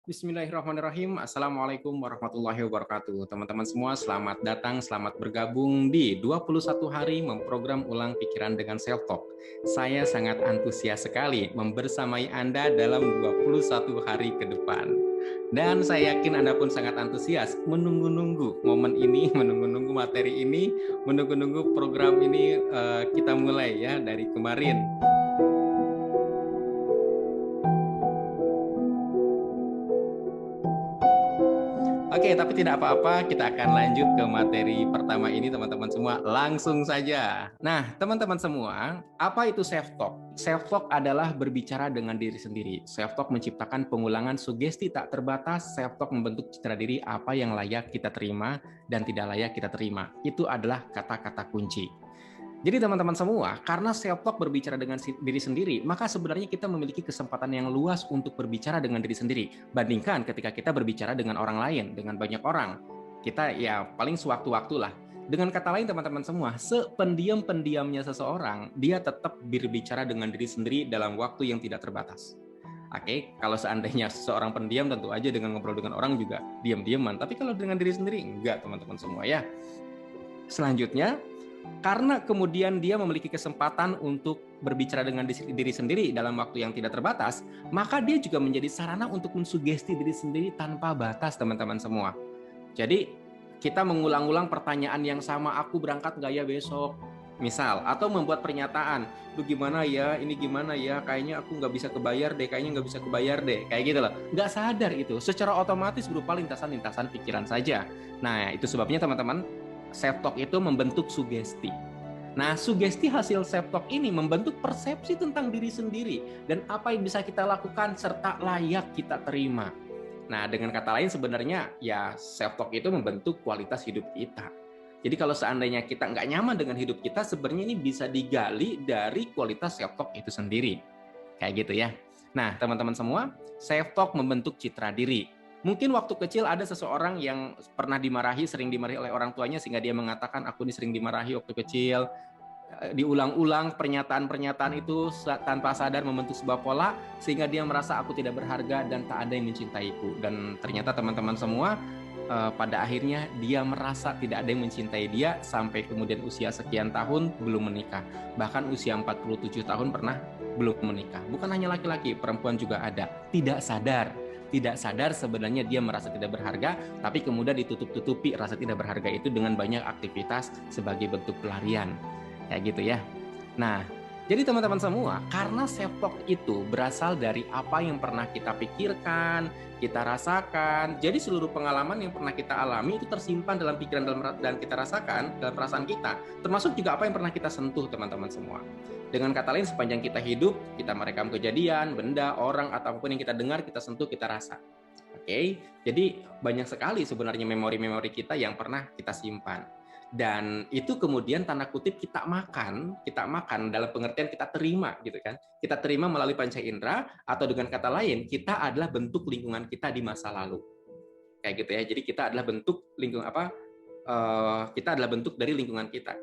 Bismillahirrahmanirrahim. Assalamualaikum warahmatullahi wabarakatuh. Teman-teman semua, selamat datang, selamat bergabung di 21 hari memprogram ulang pikiran dengan self-talk. Saya sangat antusias sekali membersamai Anda dalam 21 hari ke depan. Dan saya yakin Anda pun sangat antusias menunggu-nunggu momen ini, menunggu-nunggu materi ini, menunggu-nunggu program ini kita mulai ya dari kemarin. Oke, tapi tidak apa-apa, kita akan lanjut ke materi pertama ini teman-teman semua, langsung saja. Nah, teman-teman semua, apa itu self-talk? Self-talk adalah berbicara dengan diri sendiri. Self-talk menciptakan pengulangan sugesti tak terbatas, self-talk membentuk citra diri apa yang layak kita terima dan tidak layak kita terima. Itu adalah kata-kata kunci. Jadi teman-teman semua, karena self-talk berbicara dengan diri sendiri, maka sebenarnya kita memiliki kesempatan yang luas untuk berbicara dengan diri sendiri. Bandingkan ketika kita berbicara dengan orang lain, dengan banyak orang. Kita ya paling sewaktu-waktu lah. Dengan kata lain teman-teman semua, sependiam-pendiamnya seseorang, dia tetap berbicara dengan diri sendiri dalam waktu yang tidak terbatas. Oke, kalau seandainya seseorang pendiam tentu aja dengan ngobrol dengan orang juga diam-diaman. Tapi kalau dengan diri sendiri, enggak teman-teman semua ya. Selanjutnya, karena kemudian dia memiliki kesempatan untuk berbicara dengan diri sendiri dalam waktu yang tidak terbatas, maka dia juga menjadi sarana untuk mensugesti diri sendiri tanpa batas, teman-teman semua. Jadi, kita mengulang-ulang pertanyaan yang sama, aku berangkat nggak ya besok? Misal, atau membuat pernyataan, lu gimana ya, ini gimana ya, kayaknya aku nggak bisa kebayar deh, kayaknya nggak bisa kebayar deh, kayak gitu loh. Nggak sadar itu, secara otomatis berupa lintasan-lintasan pikiran saja. Nah, itu sebabnya teman-teman, self-talk itu membentuk sugesti. Nah, sugesti hasil self-talk ini membentuk persepsi tentang diri sendiri dan apa yang bisa kita lakukan serta layak kita terima. Nah, dengan kata lain sebenarnya ya self-talk itu membentuk kualitas hidup kita. Jadi kalau seandainya kita nggak nyaman dengan hidup kita, sebenarnya ini bisa digali dari kualitas self-talk itu sendiri. Kayak gitu ya. Nah, teman-teman semua, self-talk membentuk citra diri. Mungkin waktu kecil ada seseorang yang pernah dimarahi, sering dimarahi oleh orang tuanya sehingga dia mengatakan aku ini sering dimarahi waktu kecil. Diulang-ulang pernyataan-pernyataan itu tanpa sadar membentuk sebuah pola sehingga dia merasa aku tidak berharga dan tak ada yang mencintaiku. Dan ternyata teman-teman semua pada akhirnya dia merasa tidak ada yang mencintai dia sampai kemudian usia sekian tahun belum menikah. Bahkan usia 47 tahun pernah belum menikah. Bukan hanya laki-laki, perempuan juga ada. Tidak sadar sebenarnya dia merasa tidak berharga, tapi kemudian ditutup-tutupi rasa tidak berharga itu dengan banyak aktivitas sebagai bentuk pelarian. Kayak gitu ya. Nah, jadi teman-teman semua, karena self-talk itu berasal dari apa yang pernah kita pikirkan, kita rasakan, jadi seluruh pengalaman yang pernah kita alami itu tersimpan dalam pikiran dan kita rasakan, dalam perasaan kita, termasuk juga apa yang pernah kita sentuh teman-teman semua. Dengan kata lain, sepanjang kita hidup, kita merekam kejadian, benda, orang, atau apapun yang kita dengar, kita sentuh, kita rasa. Oke, jadi banyak sekali sebenarnya memori-memori kita yang pernah kita simpan. Dan itu kemudian tanda kutip kita makan dalam pengertian kita terima gitu kan. Kita terima melalui panca indera atau dengan kata lain, kita adalah bentuk lingkungan kita di masa lalu. Kayak gitu ya. Jadi kita adalah bentuk lingkungan kita adalah bentuk dari lingkungan kita.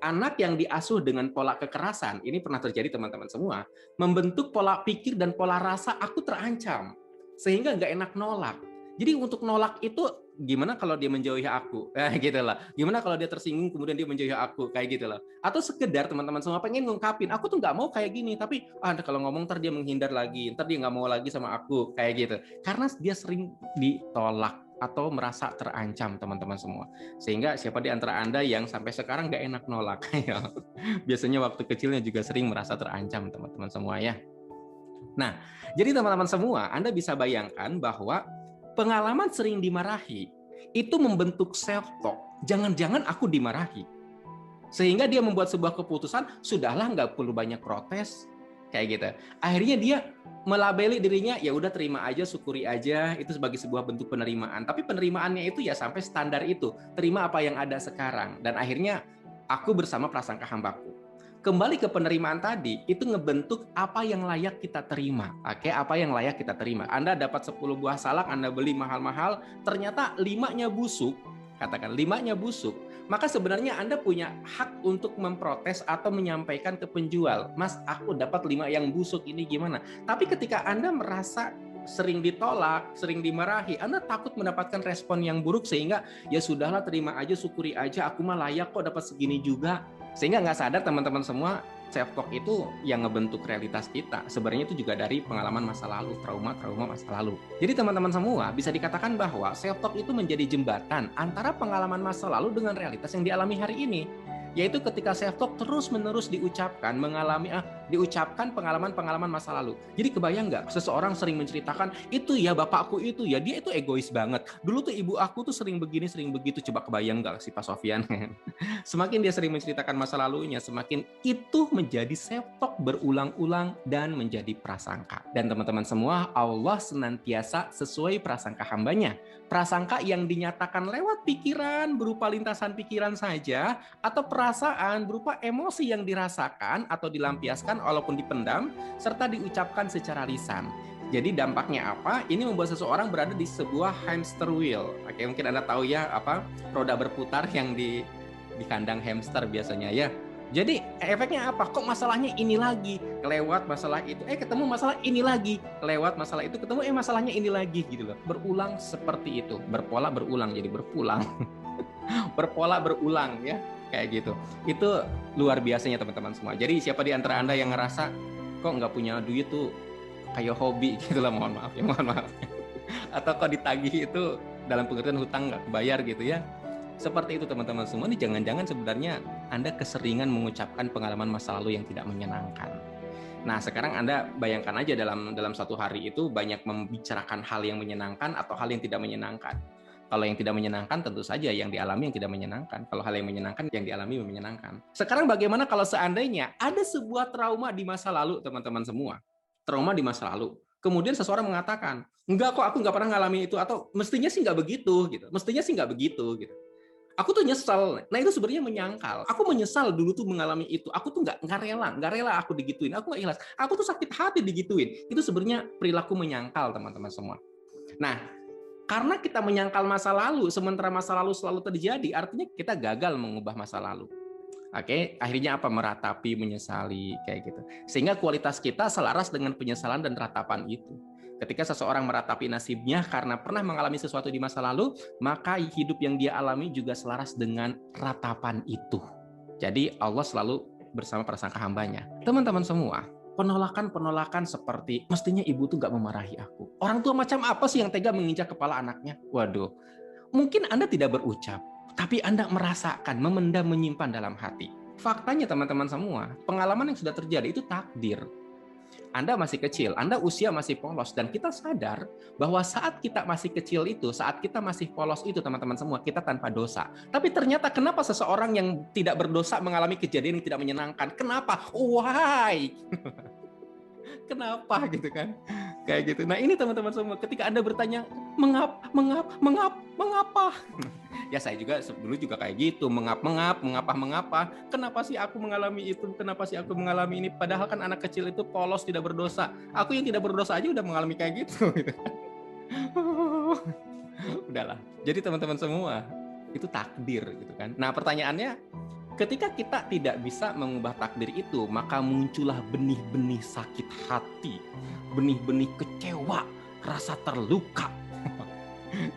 Anak yang diasuh dengan pola kekerasan, ini pernah terjadi teman-teman semua, membentuk pola pikir dan pola rasa aku terancam, sehingga nggak enak nolak. Jadi untuk nolak itu gimana kalau dia menjauhi aku, gitu lah. Gimana kalau dia tersinggung kemudian dia menjauhi aku, kayak gitu loh. Atau sekedar teman-teman semua pengen ngungkapin, aku tuh nggak mau kayak gini, tapi kalau ngomong ntar dia menghindar lagi, ntar dia nggak mau lagi sama aku, kayak gitu. Karena dia sering ditolak atau merasa terancam teman-teman semua. Sehingga siapa di antara Anda yang sampai sekarang nggak enak nolak? Biasanya waktu kecilnya juga sering merasa terancam teman-teman semua ya. Nah, jadi teman-teman semua, Anda bisa bayangkan bahwa pengalaman sering dimarahi itu membentuk self-talk. Jangan-jangan aku dimarahi. Sehingga dia membuat sebuah keputusan, sudahlah nggak perlu banyak protes, kayak gitu. Akhirnya dia melabeli dirinya, ya udah terima aja, syukuri aja, itu sebagai sebuah bentuk penerimaan. Tapi penerimaannya itu ya sampai standar itu, terima apa yang ada sekarang. Dan akhirnya aku bersama prasangka hambaku. Kembali ke penerimaan tadi, itu ngebentuk apa yang layak kita terima. Oke, apa yang layak kita terima. Anda dapat 10 buah salak, Anda beli mahal-mahal, ternyata 5-nya busuk, katakan 5-nya busuk, maka sebenarnya Anda punya hak untuk memprotes atau menyampaikan ke penjual, Mas, aku dapat 5 yang busuk, ini gimana? Tapi ketika Anda merasa sering ditolak, sering dimarahi, Anda takut mendapatkan respon yang buruk sehingga ya sudahlah, terima aja, syukuri aja, aku mah layak kok dapat segini juga. Sehingga nggak sadar teman-teman semua, self talk itu yang ngebentuk realitas kita. Sebenarnya itu juga dari pengalaman masa lalu, trauma-trauma masa lalu. Jadi teman-teman semua bisa dikatakan bahwa self talk itu menjadi jembatan antara pengalaman masa lalu dengan realitas yang dialami hari ini. Yaitu ketika self talk terus-menerus diucapkan, diucapkan pengalaman-pengalaman masa lalu. Jadi kebayang nggak, seseorang sering menceritakan, itu ya bapakku itu ya, dia itu egois banget. Dulu tuh ibu aku tuh sering begini, sering begitu. Coba kebayang nggak sih Pak Sofyan? Semakin dia sering menceritakan masa lalunya, semakin itu menjadi self talk berulang-ulang dan menjadi prasangka. Dan teman-teman semua, Allah senantiasa sesuai prasangka hambanya. Prasangka yang dinyatakan lewat pikiran, berupa lintasan pikiran saja, atau perasaan berupa emosi yang dirasakan atau dilampiaskan walaupun dipendam, serta diucapkan secara lisan. Jadi dampaknya apa? Ini membuat seseorang berada di sebuah hamster wheel. Oke, mungkin Anda tahu ya, roda berputar yang di kandang hamster biasanya ya. Jadi efeknya apa? Kok masalahnya ini lagi, lewat masalah itu, ketemu masalah ini lagi, lewat masalah itu ketemu masalahnya ini lagi gitu loh. Berulang seperti itu, berpola berulang jadi berpulang. Berpola berulang ya, kayak gitu. Itu luar biasanya teman-teman semua. Jadi siapa di antara Anda yang ngerasa kok nggak punya duit tuh kayak hobi gitu lah, mohon maaf. Atau kok ditagih itu dalam pengertian hutang nggak kebayar gitu ya. Seperti itu teman-teman semua. Ini jangan-jangan sebenarnya Anda keseringan mengucapkan pengalaman masa lalu yang tidak menyenangkan. Nah, sekarang Anda bayangkan aja dalam satu hari itu banyak membicarakan hal yang menyenangkan atau hal yang tidak menyenangkan. Kalau yang tidak menyenangkan tentu saja yang dialami yang tidak menyenangkan. Kalau hal yang menyenangkan yang dialami menyenangkan. Sekarang bagaimana kalau seandainya ada sebuah trauma di masa lalu teman-teman semua? Trauma di masa lalu. Kemudian seseorang mengatakan, enggak kok, aku nggak pernah ngalami itu, atau mestinya sih nggak begitu gitu. Mestinya sih nggak begitu gitu. Aku tuh nyesel. Nah itu sebenarnya menyangkal. Aku menyesal dulu tuh mengalami itu. Aku tuh nggak rela aku digituin. Aku nggak ikhlas. Aku tuh sakit hati digituin. Itu sebenarnya perilaku menyangkal teman-teman semua. Nah, karena kita menyangkal masa lalu, sementara masa lalu selalu terjadi, artinya kita gagal mengubah masa lalu. Oke, akhirnya apa? Meratapi, menyesali, kayak gitu. Sehingga kualitas kita selaras dengan penyesalan dan ratapan itu. Ketika seseorang meratapi nasibnya karena pernah mengalami sesuatu di masa lalu, maka hidup yang dia alami juga selaras dengan ratapan itu. Jadi Allah selalu bersama prasangka hambanya. Teman-teman semua, penolakan seperti mestinya ibu tuh nggak memarahi aku. Orang tua macam apa sih yang tega menginjak kepala anaknya? Waduh, mungkin Anda tidak berucap, tapi Anda merasakan, memendam, menyimpan dalam hati. Faktanya teman-teman semua, pengalaman yang sudah terjadi itu takdir. Anda masih kecil, Anda usia masih polos, dan kita sadar bahwa saat kita masih kecil itu, saat kita masih polos itu teman-teman semua, kita tanpa dosa. Tapi ternyata kenapa seseorang yang tidak berdosa mengalami kejadian yang tidak menyenangkan? Kenapa? Why? Kenapa gitu kan? Kayak gitu. Nah ini teman-teman semua, ketika Anda bertanya, mengapa? Ya saya juga dulu juga kayak gitu, mengapa? Kenapa sih aku mengalami itu? Kenapa sih aku mengalami ini? Padahal kan anak kecil itu polos, tidak berdosa. Aku yang tidak berdosa aja udah mengalami kayak gitu. Udahlah. Jadi teman-teman semua, itu takdir gitu kan. Nah pertanyaannya, ketika kita tidak bisa mengubah takdir itu, maka muncullah benih-benih sakit hati, benih-benih kecewa, rasa terluka.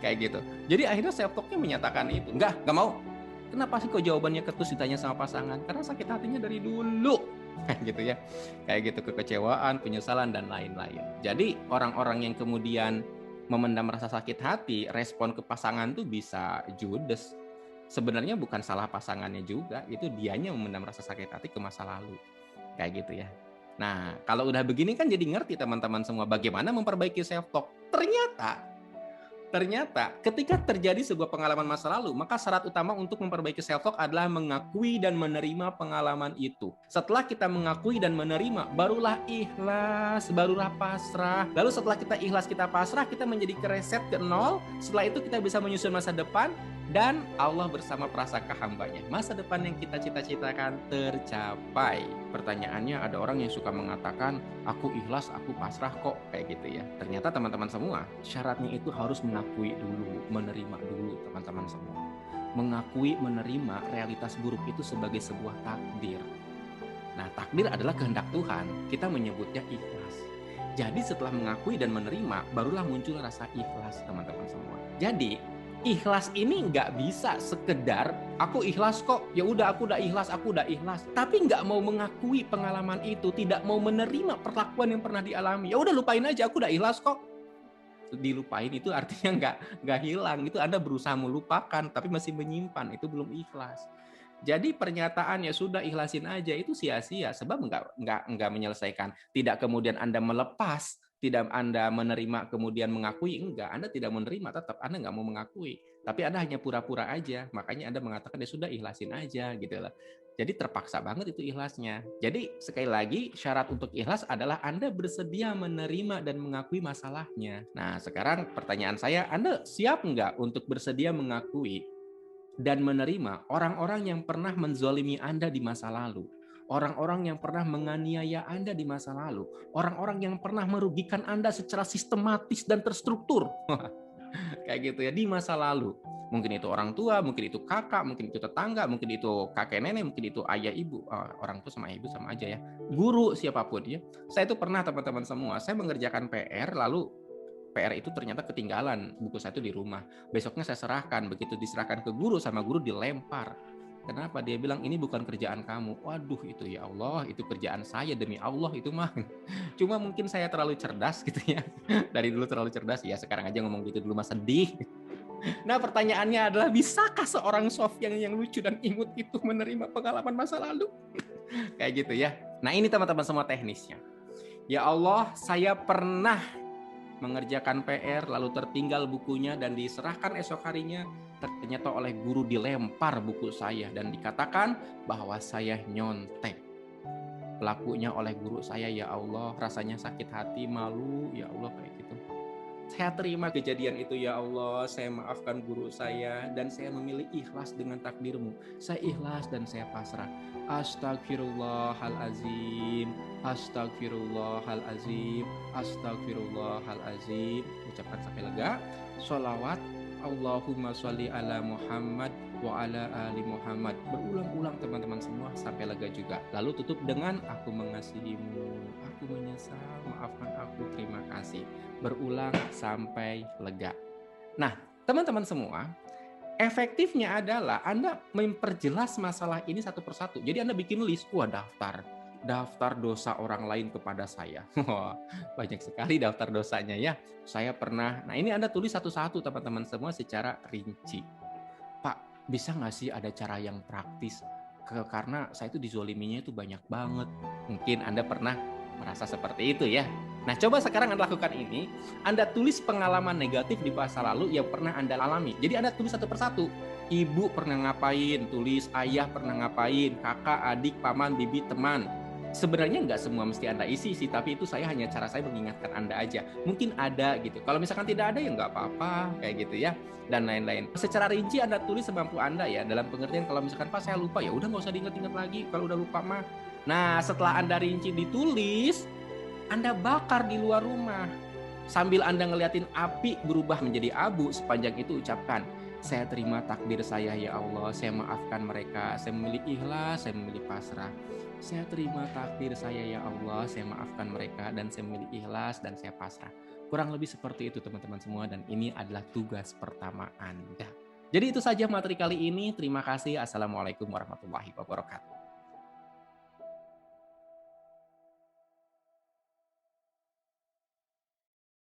Kayak gitu. Jadi akhirnya self talk-nya menyatakan itu. Enggak mau. Kenapa sih kok jawabannya ketus ditanya sama pasangan? Karena sakit hatinya dari dulu. Kayak gitu ya. Kayak gitu, kekecewaan, penyesalan, dan lain-lain. Jadi orang-orang yang kemudian memendam rasa sakit hati, respon ke pasangan tuh bisa judes. Sebenarnya bukan salah pasangannya juga, itu dianya memendam rasa sakit hati ke masa lalu. Kayak gitu ya. Nah, kalau udah begini kan jadi ngerti teman-teman semua bagaimana memperbaiki self talk. Ternyata ketika terjadi sebuah pengalaman masa lalu, maka syarat utama untuk memperbaiki self talk adalah mengakui dan menerima pengalaman itu. Setelah kita mengakui dan menerima, barulah ikhlas, barulah pasrah. Lalu setelah kita ikhlas, kita pasrah, kita menjadi kereset ke nol. Setelah itu kita bisa menyusun masa depan, dan Allah bersama prasangka hambanya. Masa depan yang kita cita-citakan tercapai. Pertanyaannya, ada orang yang suka mengatakan, aku ikhlas, aku pasrah kok, kayak gitu ya. Ternyata teman-teman semua, syaratnya itu harus mengakui dulu, menerima dulu teman-teman semua. Mengakui, menerima realitas buruk itu sebagai sebuah takdir. Nah, takdir adalah kehendak Tuhan. Kita menyebutnya ikhlas. Jadi setelah mengakui dan menerima, barulah muncul rasa ikhlas, teman-teman semua. Jadi ikhlas ini nggak bisa sekedar aku ikhlas kok, ya udah aku udah ikhlas, tapi nggak mau mengakui pengalaman itu, tidak mau menerima perlakuan yang pernah dialami. Ya udah lupain aja, aku udah ikhlas kok. Dilupain itu artinya nggak hilang, itu Anda berusaha melupakan tapi masih menyimpan, itu belum ikhlas. Jadi pernyataan ya sudah ikhlasin aja itu sia-sia, sebab nggak menyelesaikan. Tidak kemudian Anda melepas, tidak Anda menerima kemudian mengakui, enggak. Anda tidak menerima, tetap Anda nggak mau mengakui. Tapi Anda hanya pura-pura aja, makanya Anda mengatakan ya sudah ikhlasin aja gitu loh. Jadi terpaksa banget itu ikhlasnya. Jadi sekali lagi syarat untuk ikhlas adalah Anda bersedia menerima dan mengakui masalahnya. Nah sekarang pertanyaan saya, Anda siap nggak untuk bersedia mengakui dan menerima orang-orang yang pernah menzolimi Anda di masa lalu, orang-orang yang pernah menganiaya Anda di masa lalu, orang-orang yang pernah merugikan Anda secara sistematis dan terstruktur, kayak gitu ya, di masa lalu. Mungkin itu orang tua, mungkin itu kakak, mungkin itu tetangga, mungkin itu kakek nenek, mungkin itu ayah ibu. Orang tua sama ibu sama aja ya. Guru siapapun ya. Saya itu pernah teman-teman semua, saya mengerjakan PR lalu PR itu ternyata ketinggalan, buku saya itu di rumah. Besoknya saya serahkan, begitu diserahkan ke guru sama guru dilempar. Kenapa? Dia bilang ini bukan kerjaan kamu. Waduh itu ya Allah, itu kerjaan saya demi Allah itu mah. Cuma mungkin saya terlalu cerdas gitu ya. Dari dulu terlalu cerdas ya, sekarang aja ngomong gitu dulu mah sedih. Nah pertanyaannya adalah bisakah seorang Sofyan yang lucu dan imut itu menerima pengalaman masa lalu? Kayak gitu ya. Nah ini teman-teman semua teknisnya. Ya Allah, saya pernah mengerjakan PR lalu tertinggal bukunya dan diserahkan esok harinya, ternyata oleh guru dilempar buku saya dan dikatakan bahwa saya nyontek. Pelakunya oleh guru saya, ya Allah, rasanya sakit hati, malu, ya Allah kayak gitu. Saya terima kejadian itu ya Allah, saya maafkan guru saya dan saya memilih ikhlas dengan takdirmu. Saya ikhlas dan saya pasrah. Astagfirullahalazim, astagfirullahalazim, astagfirullahalazim. Ucapkan sampai lega. Sholawat Allahumma sholli ala Muhammad wa ala ali Muhammad. Berulang-ulang teman-teman semua sampai lega juga. Lalu tutup dengan aku mengasihimu, aku menyesal, maafkan aku, terima kasih. Berulang sampai lega. Nah, teman-teman semua, efektifnya adalah Anda memperjelas masalah ini satu persatu. Jadi Anda bikin list, daftar dosa orang lain kepada saya. Banyak sekali daftar dosanya ya. Saya pernah, nah ini Anda tulis satu-satu teman-teman semua secara rinci. Pak, bisa nggak sih ada cara yang praktis? Karena saya itu dizoliminya itu banyak banget. Mungkin Anda pernah merasa seperti itu ya. Nah, coba sekarang Anda lakukan ini. Anda tulis pengalaman negatif di masa lalu yang pernah Anda alami. Jadi Anda tulis satu persatu. Ibu pernah ngapain, tulis ayah pernah ngapain, kakak, adik, paman, bibi, teman. Sebenarnya nggak semua mesti Anda isi sih, tapi itu saya hanya cara saya mengingatkan Anda aja. Mungkin ada gitu. Kalau misalkan tidak ada ya nggak apa-apa, kayak gitu ya. Dan lain-lain. Secara rinci Anda tulis semampu Anda ya. Dalam pengertian kalau misalkan Pak saya lupa, ya udah nggak usah diingat-ingat lagi. Kalau udah lupa mah. Nah setelah Anda rinci ditulis, Anda bakar di luar rumah. Sambil Anda ngeliatin api berubah menjadi abu, sepanjang itu ucapkan, saya terima takdir saya ya Allah, saya maafkan mereka, saya memilih ikhlas, saya memilih pasrah. Saya terima takdir saya ya Allah, saya maafkan mereka dan saya memilih ikhlas dan saya pasrah. Kurang lebih seperti itu teman-teman semua dan ini adalah tugas pertama Anda. Jadi itu saja materi kali ini. Terima kasih. Assalamualaikum warahmatullahi wabarakatuh.